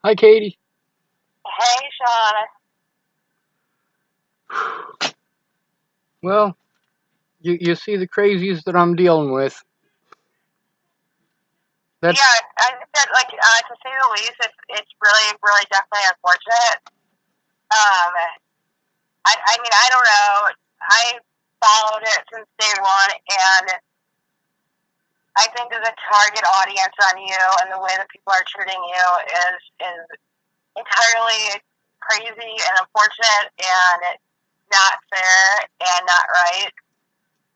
Hi, Katie. Hey, Sean. Well, you see the crazies that I'm dealing with. Yeah, That's I said, to say the least, it's really, really definitely unfortunate. Um, I mean, I don't know. I followed it since day one, and I think that the target audience on you and the way that people are treating you is entirely crazy and unfortunate and not fair and not right.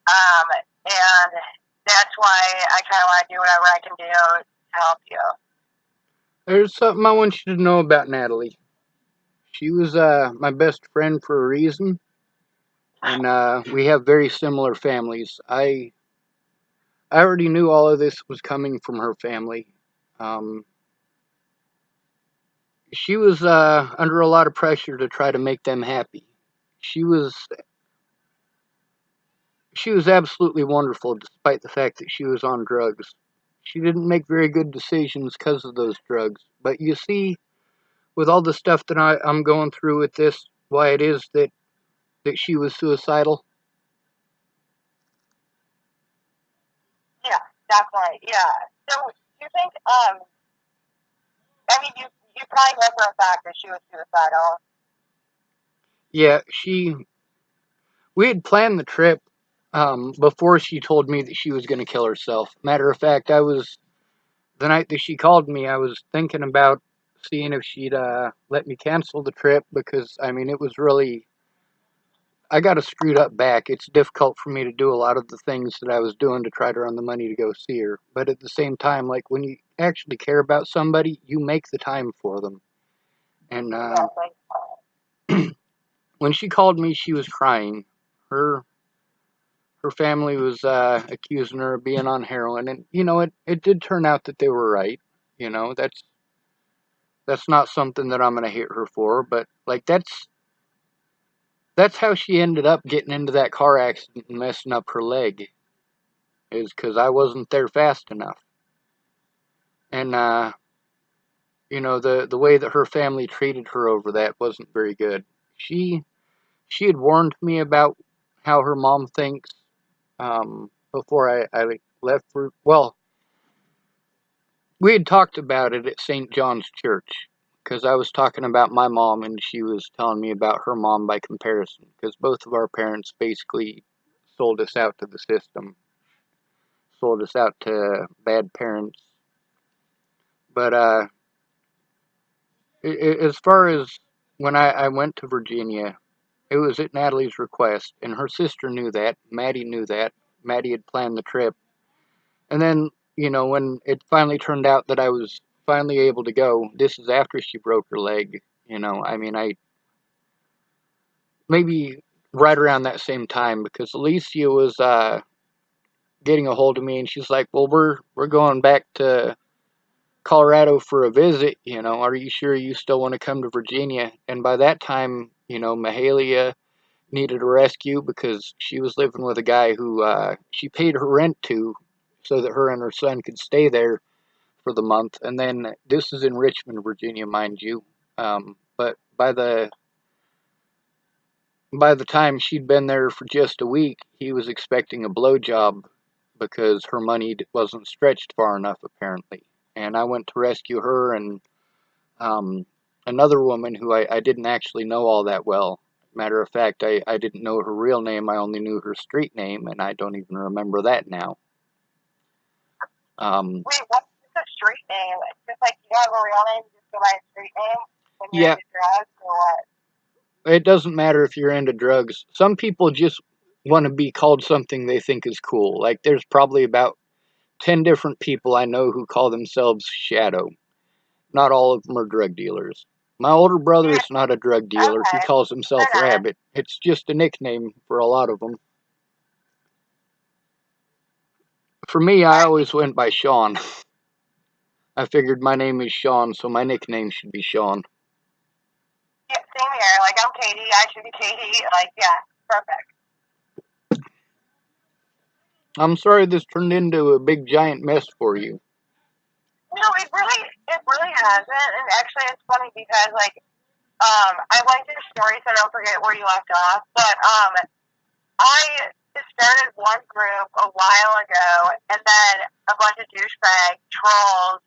Um, and that's why I kind of want to do whatever I can do to help you. there's something I want you to know about Natalie. She was my best friend for a reason, and we have very similar families. I already knew all of this was coming from her family. Um, she was under a lot of pressure to try to make them happy. She was she was absolutely wonderful, despite the fact that she was on drugs. She didn't make very good decisions because of those drugs. But you see, with all the stuff that I'm going through with this, why it is that she was suicidal. Yeah, definitely. Yeah. So you think, I mean, you probably know for a fact that she was suicidal. Yeah, we had planned the trip before she told me that she was going to kill herself. Matter of fact, the night that she called me, I was thinking about seeing if she'd let me cancel the trip because I mean it was really I got a screwed up back. It's difficult for me to do a lot of the things that I was doing to try to earn the money to go see her. But at the same time, like when you actually care about somebody, you make the time for them. And Exactly. when she called me, she was crying. Her her family was accusing her of being on heroin, and it did turn out that they were right. That's not something that I'm gonna hate her for, but like that's how she ended up getting into that car accident and messing up her leg. Is because I wasn't there fast enough. And the way that her family treated her over that wasn't very good. She she had warned me about how her mom thinks before I left for well, we had talked about it at St. John's Church because I was talking about my mom and she was telling me about her mom by comparison because both of our parents basically sold us out to the system, sold us out to bad parents. But as far as when I went to Virginia, it was at Natalie's request, and her sister knew that. Maddie knew that. Maddie had planned the trip. And then, when it finally turned out that I was finally able to go, this is after she broke her leg. I mean, I maybe right around that same time because Alicia was getting a hold of me, and she's like, "Well, we're going back to Colorado for a visit. Are you sure you still want to come to Virginia?" And by that time, Mahalia needed a rescue because she was living with a guy who she paid her rent to so that her and her son could stay there for the month. And then this is in Richmond, Virginia, mind you. But by the time she'd been there for just a week, he was expecting a blowjob because her money wasn't stretched far enough, apparently. And I went to rescue her and um, another woman who I didn't actually know all that well. Matter of fact, I didn't know her real name. I only knew her street name, and I don't even remember that now. Um, Wait, what's the street name? It's just like you have a real name, you just go by a street name when you're yeah, into drugs or what? it doesn't matter if you're into drugs. Some people just want to be called something they think is cool. Like, there's probably about 10 different people I know who call themselves Shadow. Not all of them are drug dealers. My older brother Yeah, is not a drug dealer. He okay. calls They're himself not. Rabbit. It's just a nickname for a lot of them. For me, I Alright, always went by Sean. I figured my name is Sean, so my nickname should be Sean. yeah, same here. Like, I'm Katie, I should be Katie. Like, yeah, perfect. I'm sorry this turned into a big giant mess for you. No, it really hasn't. And actually, it's funny because, like, I like your story, so don't forget where you left off. But I started one group a while ago, and then a bunch of douchebag trolls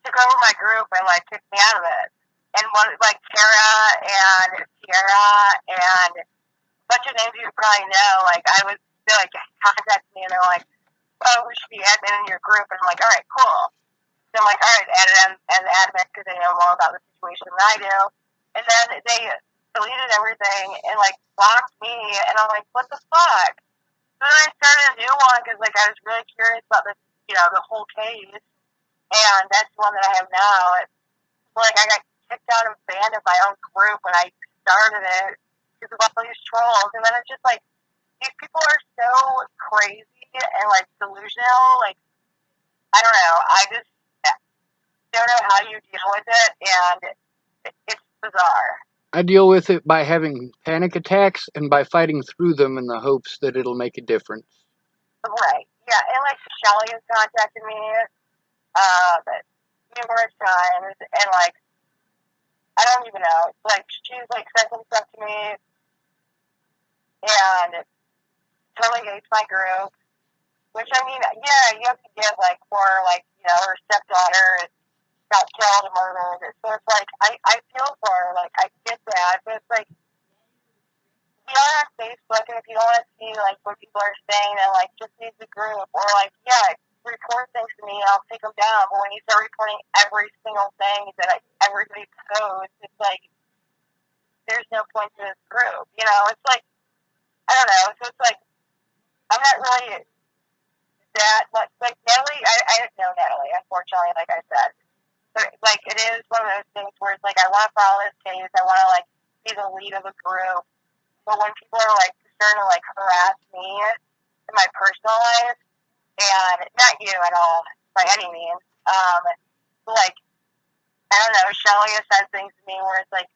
took over my group and like kicked me out of it. And one like Tara and Sierra and a bunch of names you probably know. Like I was, they like contact me and they're like, "Oh, we should be admin in your group." And I'm like, "All right, cool." So I'm like, "All right, add them as admin because they know more about the situation than I do." And then they deleted everything and like blocked me, and I'm like, "What the fuck?" So then I started a new one because like I was really curious about this, the whole case, and that's the one that I have now. It's like I got kicked out of banned of my own group when I started it because of all these trolls, and then it's just like these people are so crazy and like delusional. Like I don't know, I just don't know how you deal with it, and it's bizarre. I deal with it by having panic attacks and by fighting through them in the hopes that it'll make a difference. Right? Yeah, and like Shelly has contacted me um, numerous times, and like I don't even know. Like she's like said some stuff to me, and totally hates my group. Which I mean, yeah, you have to give like for like her stepdaughter got killed and murdered. So it's like I feel for her. Like I get that, but it's like you are on Facebook, and if you don't want to see like what people are saying, then like just leave the group, or like report things to me and I'll take them down. But when you start reporting every single thing that everybody posts, it's like there's no point to this group. It's like I don't know. So it's like I'm not really that much like Natalie. I didn't know Natalie, unfortunately, like I said. But like it is one of those things where it's like I want to follow this case. I want to like be the lead of a group. But when people are like starting to like harass me in my personal life, and not you at all by any means, like I don't know, Shelly has said things to me where it's like,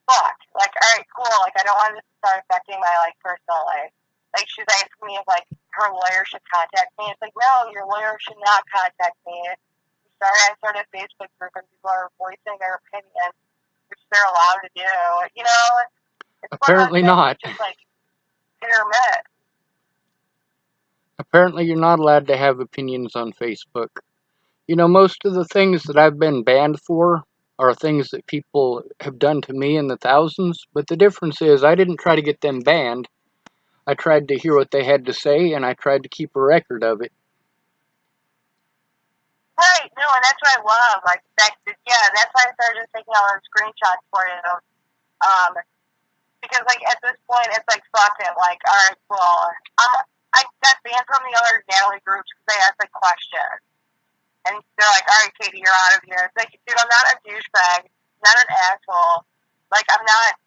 fuck, like all right, cool, like I don't want this to start affecting my like personal life. Like she's asking me if like her lawyer should contact me. It's like no, your lawyer should not contact me. I started a Facebook group and people are voicing their opinion, which they're allowed to do. It's one of those Apparently things not. that's just like hit or miss. Apparently you're not allowed to have opinions on Facebook. Most of the things that I've been banned for are things that people have done to me in the thousands, but the difference is I didn't try to get them banned. I tried to hear what they had to say, and I tried to keep a record of it. Right, no, and that's what I love. Like, that's why I started just taking all those screenshots for you. Because, like, at this point, it's like, fuck it. Like, all right, well, I got banned from the other Natalie groups because they asked, like, questions. And they're like, all right, Katie, you're out of here. It's like, dude, I'm not a douchebag, not an asshole. Like, I'm not,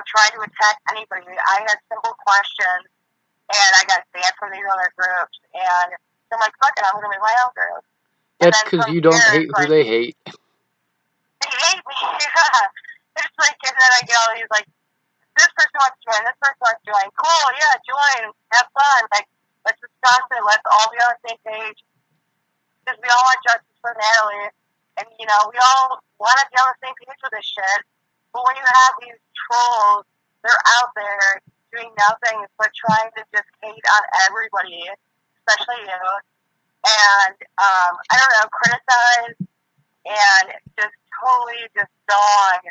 trying to attack anybody. I had simple questions, and I got banned from these other groups. And so I'm like, fuck it, I'm going to make my own group. That's because you don't hate who they hate. They hate me, yeah. It's like, and then I get all these, like, this person wants to join, this person wants to join. Cool, yeah, join, have fun. Like, let's discuss it, let's all be on the same page. Because we all want justice for Natalie, and, we all want to be on the same page with this shit. But when you have these trolls, they're out there doing nothing but trying to just hate on everybody, especially you, and, I don't know, criticize and just totally just dog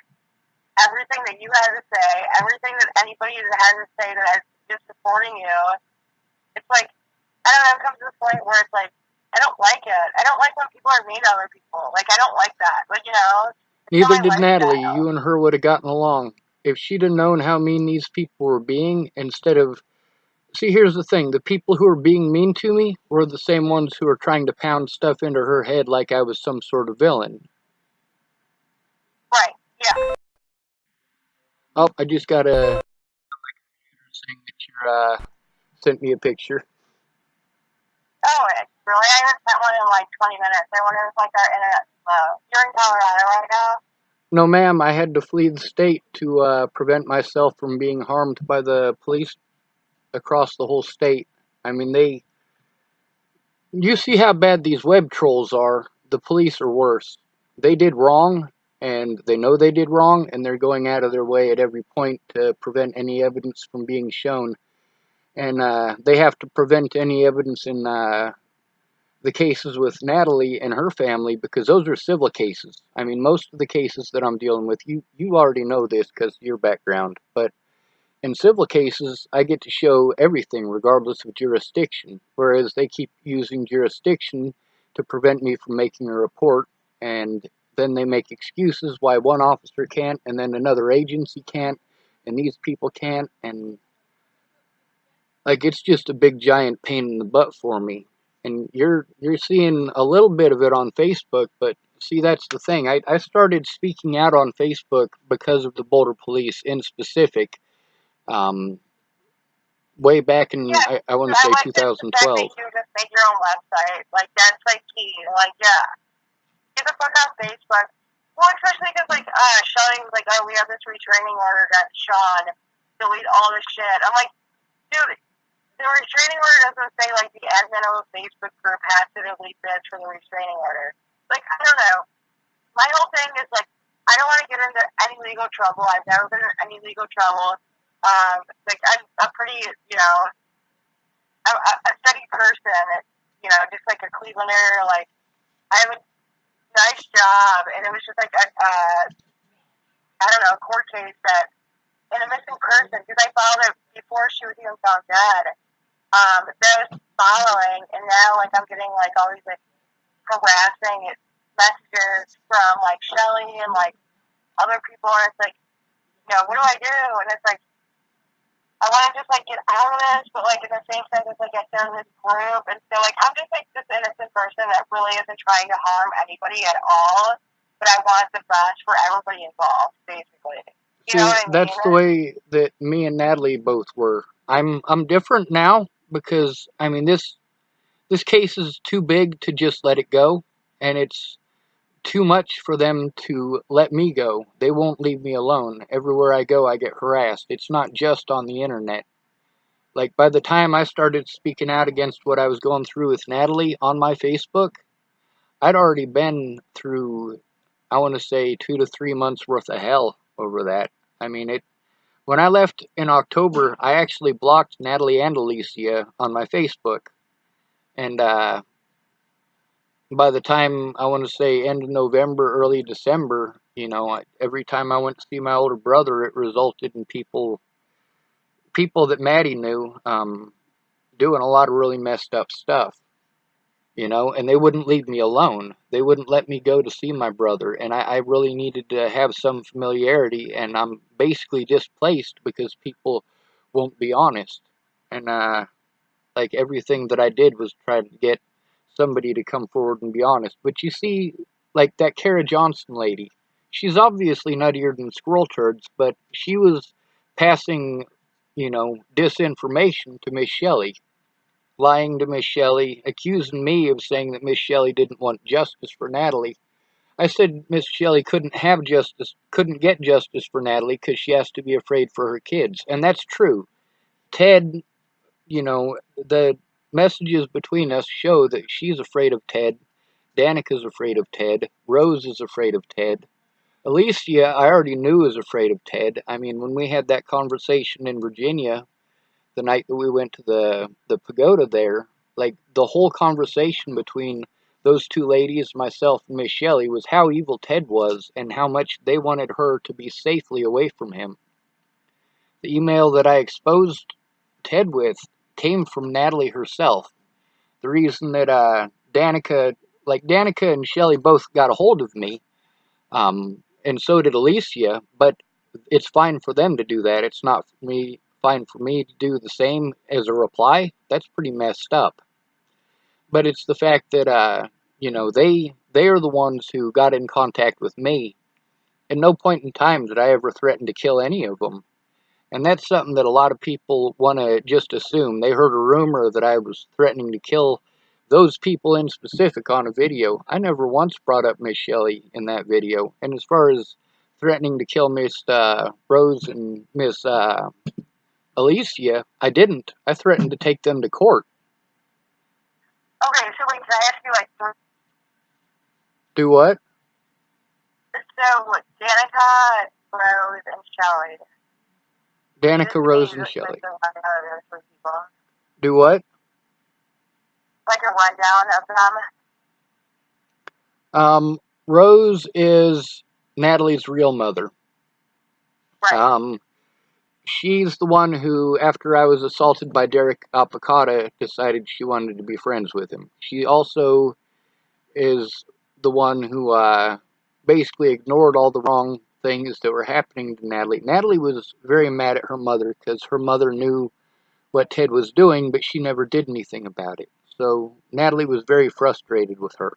everything that you had to say, everything that anybody had to say that is just supporting you. It's like, I don't know, it comes to the point where it's like, I don't like it. I don't like when people are mean to other people. Like, I don't like that. Like, Neither did Natalie. You and her would have gotten along. If she'd have known how mean these people were being, instead of... See, here's the thing. The people who were being mean to me were the same ones who were trying to pound stuff into her head like I was some sort of villain. Right, yeah. Oh, I just got a... saying that you sent me a picture. Oh, really? I haven't sent one in like 20 minutes. I wonder if like our internet's slow. You're in Colorado right now? No, ma'am, I had to flee the state to prevent myself from being harmed by the police across the whole state. I mean, you see how bad these web trolls are. The police are worse. They did wrong, and they know they did wrong, and they're going out of their way at every point to prevent any evidence from being shown. And they have to prevent any evidence in the cases with Natalie and her family because those are civil cases. I mean, most of the cases that I'm dealing with, you already know this because of your background, but in civil cases, I get to show everything regardless of jurisdiction, whereas they keep using jurisdiction to prevent me from making a report, and then they make excuses why one officer can't, and then another agency can't, and these people can't, and like it's just a big giant pain in the butt for me. And you're seeing a little bit of it on Facebook, but see that's the thing. I started speaking out on Facebook because of the Boulder Police in specific. Um, Way back in Yeah, I want to I say like the fact that 2012. you just make your own website. Like, that's, like, key. Like, yeah, get the fuck off Facebook. Well, especially because, like, showing, like, oh, we have this retraining order that Sean delete all this shit. I'm like, dude, the restraining order doesn't say, like, the admin of a Facebook group has to delete this for the restraining order. Like, I don't know. My whole thing is, like, I don't want to get into any legal trouble. I've never been in any legal trouble. Like, I'm a pretty, you know, a steady person, just like a Clevelander. Like, I have a nice job, and it was just like I don't know, a court case that, and a missing person, because I filed it before she was even found dead. That was following, and now, like, I'm getting, like, all these, like, harassing messages from, like, Shelly and, like, other people, and it's like, what do I do? And it's like, I want to just, like, get out of this, but, like, in the same sense, it's like I found this group, and so, like, I'm just, like, this innocent person that really isn't trying to harm anybody at all, but I want the best for everybody involved, basically. You know See, what I that's mean? the way that me and Natalie both were. I'm different now because I mean this case is too big to just let it go, and it's too much for them to let me go. They won't leave me alone. Everywhere I go, I get harassed. It's not just on the internet. Like by the time I started speaking out against what I was going through with Natalie on my Facebook, I'd already been through, I want to say, 2 to 3 months worth of hell over that. I mean, when I left in October, I actually blocked Natalie and Alicia on my Facebook. And by the time, I want to say, end of November, early December, every time I went to see my older brother, it resulted in people that Maddie knew, doing a lot of really messed up stuff. And they wouldn't leave me alone. They wouldn't let me go to see my brother, and I really needed to have some familiarity, and I'm basically displaced because people won't be honest. And, like, everything that I did was try to get somebody to come forward and be honest. But you see, like, that Kara Johnson lady, she's obviously nuttier than squirrel turds, but she was passing, disinformation to Miss Shelley, lying to Miss Shelley, accusing me of saying that Miss Shelley didn't want justice for Natalie. I said Miss Shelley couldn't get justice for Natalie because she has to be afraid for her kids. And that's true. Ted, the messages between us show that she's afraid of Ted. Danica's afraid of Ted. Rose is afraid of Ted. Alicia, I already knew was afraid of Ted. I mean, when we had that conversation in Virginia, the night that we went to the pagoda there, like the whole conversation between those two ladies, myself and Miss Shelley, was how evil Ted was and how much they wanted her to be safely away from him. The email that I exposed Ted with came from Natalie herself. The reason that Danica and Shelley both got a hold of me, and so did Alicia, but it's fine for them to do that. It's not fine for me to do the same as a reply. That's pretty messed up. But it's the fact that they are the ones who got in contact with me. At no point in time did I ever threaten to kill any of them. And that's something that a lot of people want to just assume. They heard a rumor that I was threatening to kill those people in specific on a video. I never once brought up Miss Shelley in that video. And as far as threatening to kill Miss Rose and Miss Alicia, I didn't. I threatened to take them to court. Okay, so Can I ask you like three? Do what? So Danica, Rose, and Shelly. Danica, Rose, and Like Shelly. the rundown of those three people. Do what? Like a rundown of them. Rose is Natalie's real mother. Right. She's the one who, after I was assaulted by Derek Apicata, decided she wanted to be friends with him. She also is the one who basically ignored all the wrong things that were happening to Natalie. Natalie was very mad at her mother because her mother knew what Ted was doing, but she never did anything about it. So Natalie was very frustrated with her.